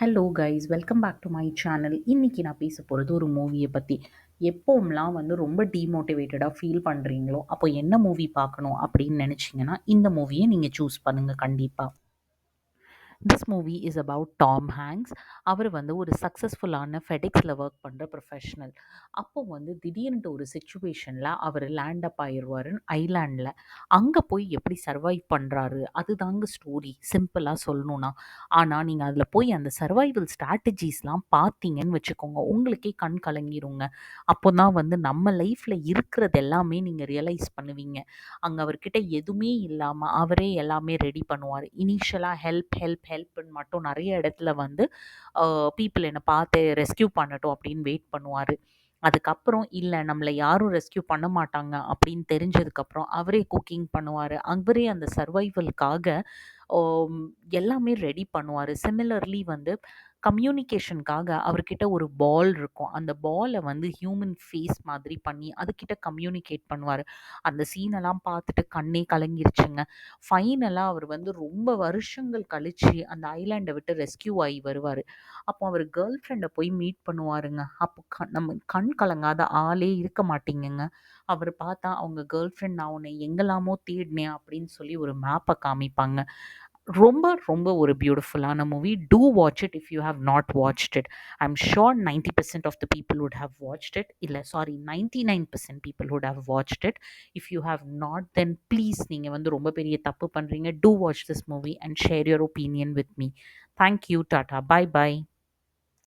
Hello guys, welcome back to my channel. இன்னைக்கு நான் பேச போகிறது ஒரு மூவியை பற்றி. எப்போம்லாம் ரொம்ப டீமோட்டிவேட்டடாக ஃபீல் பண்ணுறீங்களோ அப்போ என்ன மூவி பார்க்கணும் அப்படின்னு நினச்சிங்கன்னா இந்த மூவியை நீங்கள் சூஸ் பண்ணுங்கள் கண்டிப்பாக. This movie is about Tom Hanks. அவர் ஒரு சக்ஸஸ்ஃபுல்லான ஃபெடெக்ஸில் ஒர்க் பண்ணுற ப்ரொஃபஷ்னல். அப்போ திடீர்னுட்டு ஒரு சுச்சுவேஷனில் அவர் லேண்ட் அப் ஆயிடுவார் ஐலாண்டில். அங்கே போய் எப்படி சர்வைவ் பண்ணுறாரு அதுதாங்க ஸ்டோரி, சிம்பிளாக சொல்லணும்னா. ஆனால் நீங்கள் அதில் போய் அந்த சர்வைவல் ஸ்ட்ராட்டஜிஸ்லாம் பார்த்தீங்கன்னு வச்சுக்கோங்க, உங்களுக்கே கண் கலங்கிருங்க. அப்போ தான் நம்ம லைஃப்பில் இருக்கிறது எல்லாமே நீங்கள் ரியலைஸ் பண்ணுவீங்க. அங்கே அவர்கிட்ட எதுவுமே இல்லாமல் அவரே எல்லாமே ரெடி பண்ணுவார். இனிஷியலாக ஹெல்ப் ஹெல்ப் ஹெல்ப்னு மட்டும் நிறைய இடத்துல பீப்புள் என்னை பார்த்து ரெஸ்க்யூ பண்ணட்டும் அப்படின்னு வெயிட் பண்ணுவார். அதுக்கப்புறம் இல்லை நம்மளை யாரும் ரெஸ்க்யூ பண்ண மாட்டாங்க அப்படின்னு தெரிஞ்சதுக்கப்புறம் அவரே குக்கிங் பண்ணுவார். அவரே அந்த சர்வைவலுக்காக எல்லாமே ரெடி பண்ணுவார். சிமிலர்லி கம்யூனிகேஷனுக்காக அவர்கிட்ட ஒரு பால் இருக்கும். அந்த பாலை ஹியூமன் ஃபேஸ் மாதிரி பண்ணி அதுக்கிட்ட கம்யூனிகேட் பண்ணுவார். அந்த சீனெல்லாம் பார்த்துட்டு கண்ணே கலங்கிருச்சுங்க. ஃபைனலாக அவர் ரொம்ப வருஷங்கள் கழிச்சு அந்த ஐலாண்டை விட்டு ரெஸ்க்யூ ஆகி வருவார். அப்போ அவர் கேர்ள் ஃப்ரெண்டை போய் மீட் பண்ணுவாருங்க. அப்போ நம்ம கண் கலங்காத ஆளே இருக்க மாட்டீங்கங்க. அவர் பார்த்தா அவங்க கேர்ள் ஃப்ரெண்ட், நான் உன்னை எங்கெல்லாமோ தேடினேன் அப்படின்னு சொல்லி ஒரு மேப்பை காமிப்பாங்க. ரொம்ப ரொம்ப ஒரு பியூட்டிஃபுல்லான movie. Do watch it if you have not watched it. I am sure 90% of the people would have watched it. இல்லை sorry, 99% people would have watched it. If you have not, then please நீங்கள் ரொம்ப பெரிய தப்பு பண்ணுறீங்க. Do watch this movie and share your opinion with me. Thank you. Tata, bye by.